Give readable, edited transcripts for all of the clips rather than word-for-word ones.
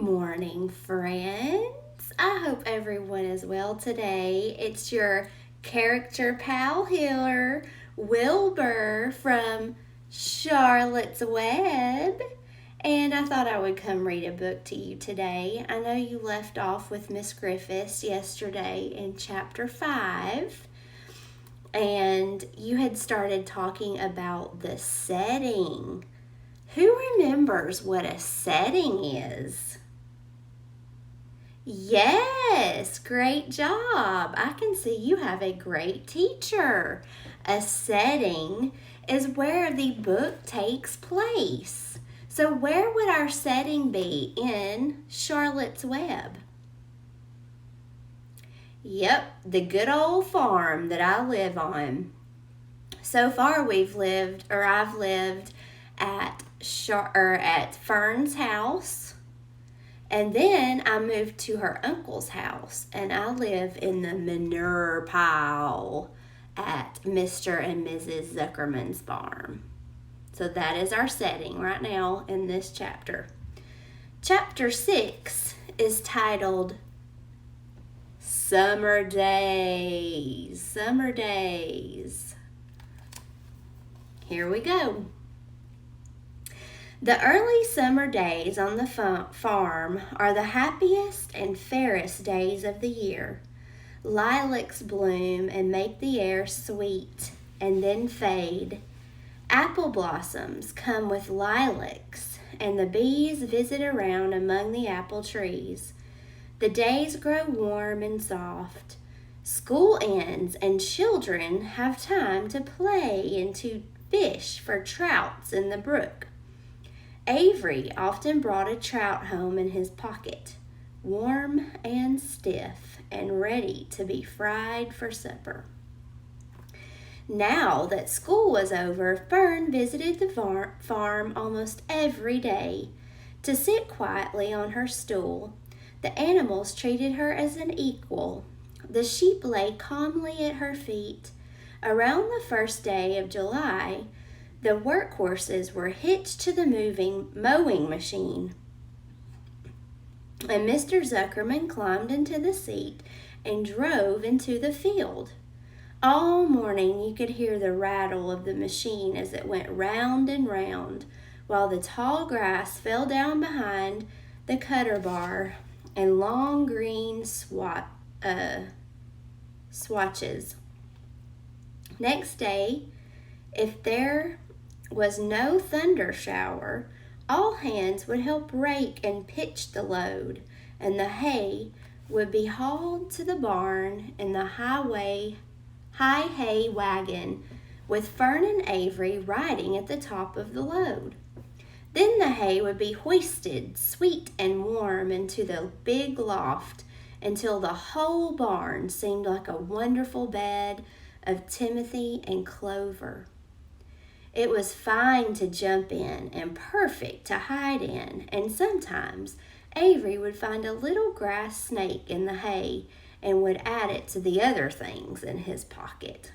morning, friends. I hope everyone is well today. It's your character pal here, Wilbur from Charlotte's Web. And I thought I would come read a book to you today. I know you left off with Miss Griffiths yesterday in chapter 5. And you had started talking about the setting. Who remembers what a setting is? Yes, great job. I can see you have a great teacher. A setting is where the book takes place. So where would our setting be in Charlotte's Web? Yep, the good old farm that I live on. So far I've lived at Fern's house, and then I moved to her uncle's house, and I live in the manure pile at Mr. and Mrs. Zuckerman's farm. So that is our setting right now in this chapter. Chapter 6 is titled Summer Days. Summer Days. Here we go. The early summer days on the farm are the happiest and fairest days of the year. Lilacs bloom and make the air sweet and then fade. Apple blossoms come with lilacs, and the bees visit around among the apple trees. The days grow warm and soft. School ends and children have time to play and to fish for trouts in the brook. Avery often brought a trout home in his pocket, warm and stiff and ready to be fried for supper. Now that school was over, Fern visited the farm almost every day. To sit quietly on her stool, the animals treated her as an equal. The sheep lay calmly at her feet. Around the first day of July, the workhorses were hitched to the mowing machine, and Mr. Zuckerman climbed into the seat and drove into the field. All morning you could hear the rattle of the machine as it went round and round, while the tall grass fell down behind the cutter bar and long green swatches. Next day, if there was no thunder shower, all hands would help rake and pitch the load, and the hay would be hauled to the barn in the high hay wagon, with Fern and Avery riding at the top of the load. Then the hay would be hoisted, sweet and warm, into the big loft until the whole barn seemed like a wonderful bed of timothy and clover. It was fine to jump in and perfect to hide in, and sometimes Avery would find a little grass snake in the hay and would add it to the other things in his pocket.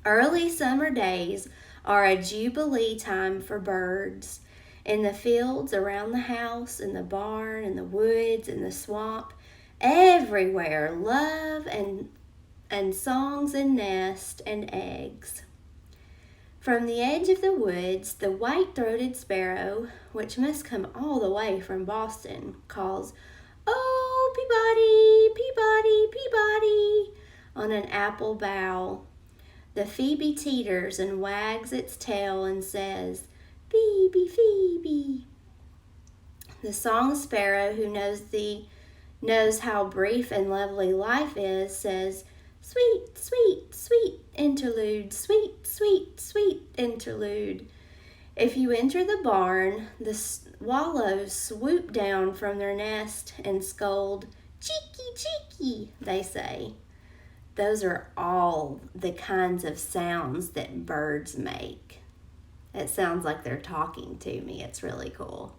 Early summer days are a jubilee time for birds. In the fields around the house, in the barn, in the woods, in the swamp, everywhere love and songs and nests and eggs. From the edge of the woods, the white-throated sparrow, which must come all the way from Boston, calls, "Oh, Peabody, Peabody, Peabody," on an apple bough. The phoebe teeters and wags its tail and says, "Phoebe, Phoebe." The song sparrow, who knows how brief and lovely life is, says, "Sweet, sweet, sweet interlude, sweet, sweet, sweet interlude." If you enter the barn, the swallows swoop down from their nest and scold, "Cheeky, cheeky," they say. Those are all the kinds of sounds that birds make. It sounds like they're talking to me. It's really cool.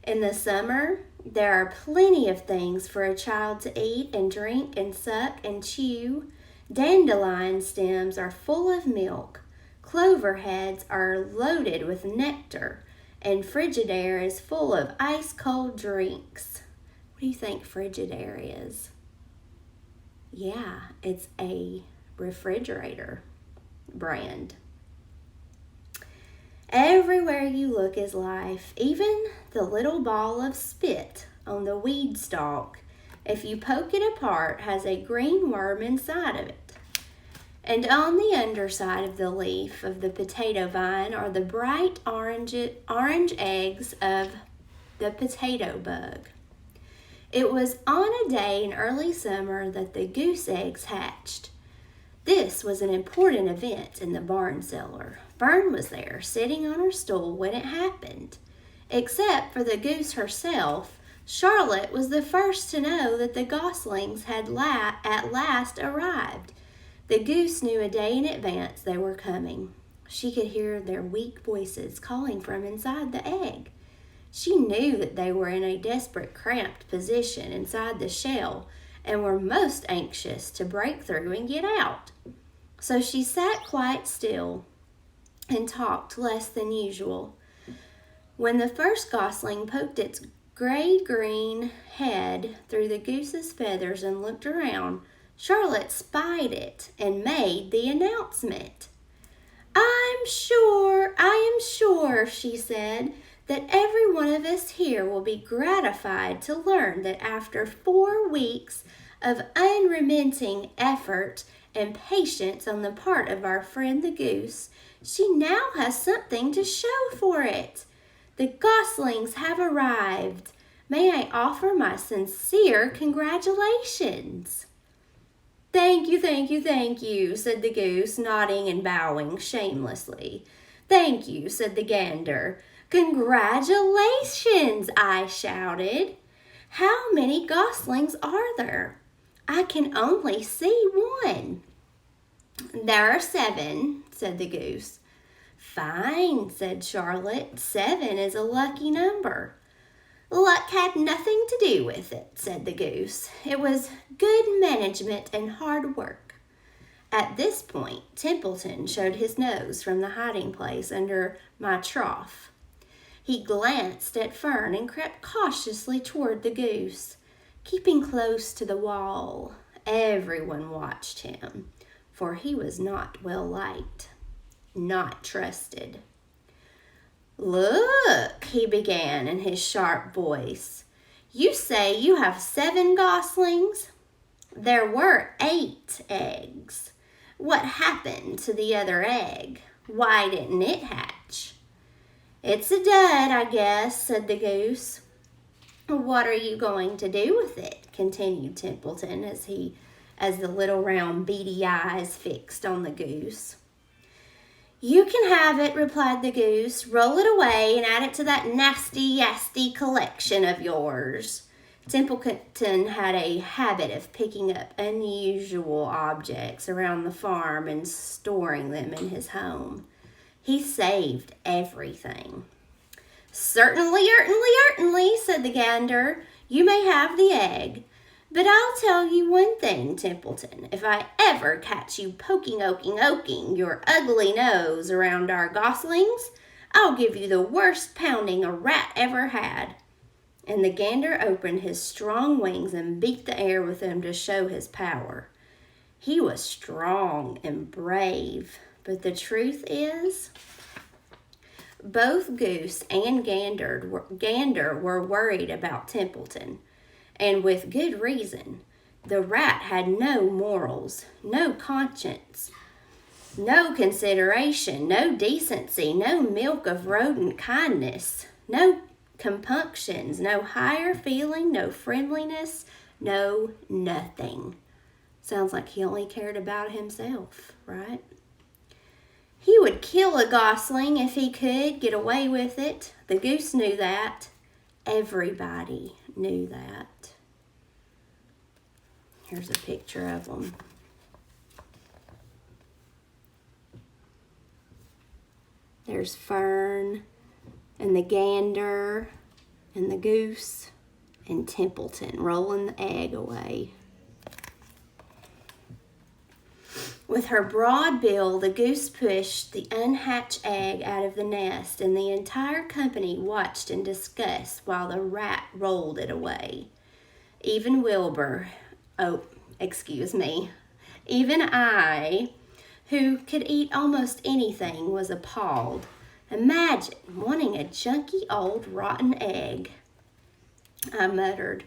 In the summer, there are plenty of things for a child to eat and drink and suck and chew. Dandelion stems are full of milk. Clover heads are loaded with nectar, and Frigidaire is full of ice-cold drinks. What do you think Frigidaire is? Yeah, it's a refrigerator brand. Everywhere you look is life, even the little ball of spit on the weed stalk, if you poke it apart, has a green worm inside of it. And on the underside of the leaf of the potato vine are the bright orange eggs of the potato bug. It was on a day in early summer that the goose eggs hatched. This was an important event in the barn cellar. Fern was there, sitting on her stool when it happened. Except for the goose herself, Charlotte was the first to know that the goslings had at last arrived. The goose knew a day in advance they were coming. She could hear their weak voices calling from inside the egg. She knew that they were in a desperate, cramped position inside the shell and were most anxious to break through and get out. So she sat quite still and talked less than usual. When the first gosling poked its gray-green head through the goose's feathers and looked around, Charlotte spied it and made the announcement. I am sure, she said, that every one of us here will be gratified to learn that after 4 weeks of unremitting effort and patience on the part of our friend the goose, she now has something to show for it. The goslings have arrived. May I offer my sincere congratulations? Thank you, said the goose, nodding and bowing shamelessly. Thank you, said the gander. Congratulations, I shouted. How many goslings are there? I can only see 1. There are 7, said the goose. Fine, said Charlotte. 7 is a lucky number. Luck had nothing to do with it, said the goose. It was good management and hard work. At this point, Templeton showed his nose from the hiding place under my trough. He glanced at Fern and crept cautiously toward the goose, keeping close to the wall. Everyone watched him, for he was not well liked, not trusted. Look, he began in his sharp voice. You say you have 7 goslings? There were 8 eggs. What happened to the other egg? Why didn't it hatch? It's a dud, I guess, said the goose. What are you going to do with it? Continued Templeton as the little round beady eyes fixed on the goose. You can have it, replied the goose. Roll it away and add it to that nasty collection of yours. Templeton had a habit of picking up unusual objects around the farm and storing them in his home. He saved everything. Certainly, said the gander. You may have the egg. But I'll tell you one thing, Templeton. If I ever catch you poking your ugly nose around our goslings, I'll give you the worst pounding a rat ever had. And the gander opened his strong wings and beat the air with them to show his power. He was strong and brave, but the truth is, both goose and gander were worried about Templeton. And with good reason. The rat had no morals, no conscience, no consideration, no decency, no milk of rodent kindness, no compunctions, no higher feeling, no friendliness, no nothing. Sounds like he only cared about himself, right? He would kill a gosling if he could get away with it. The goose knew that. Everybody knew that. Here's a picture of them. There's Fern and the gander and the goose and Templeton rolling the egg away. With her broad bill, the goose pushed the unhatched egg out of the nest, and the entire company watched in disgust while the rat rolled it away. Even even I, who could eat almost anything, was appalled. Imagine wanting a junky old rotten egg. I muttered.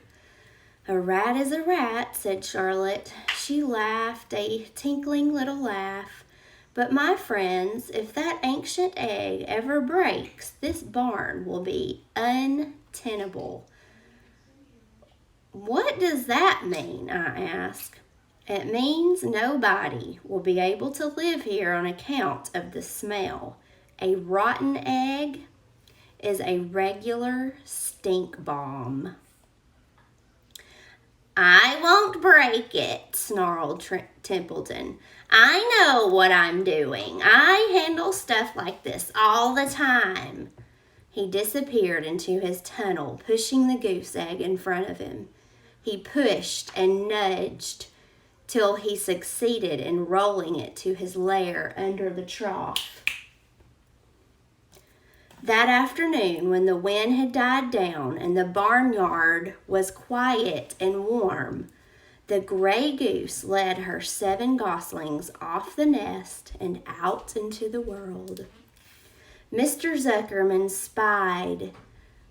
A rat is a rat, said Charlotte. She laughed a tinkling little laugh. But my friends, if that ancient egg ever breaks, this barn will be untenable. What does that mean? I asked. It means nobody will be able to live here on account of the smell. A rotten egg is a regular stink bomb. I won't break it, snarled Templeton. I know what I'm doing. I handle stuff like this all the time. He disappeared into his tunnel, pushing the goose egg in front of him. He pushed and nudged till he succeeded in rolling it to his lair under the trough. That afternoon, when the wind had died down and the barnyard was quiet and warm, the gray goose led her 7 goslings off the nest and out into the world. Mr. Zuckerman spied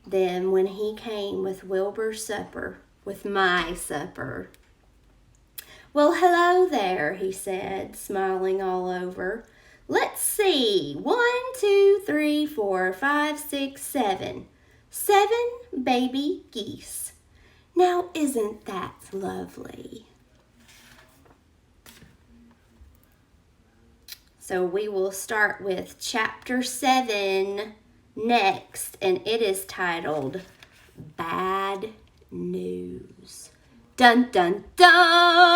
them when he came with my supper. Well, hello there, he said, smiling all over. Let's see, 1, 2, 3, 4, 5, 6, 7. 7 baby geese. Now, isn't that lovely? So we will start with chapter 7 next, and it is titled Bad News. Dun, dun, dun!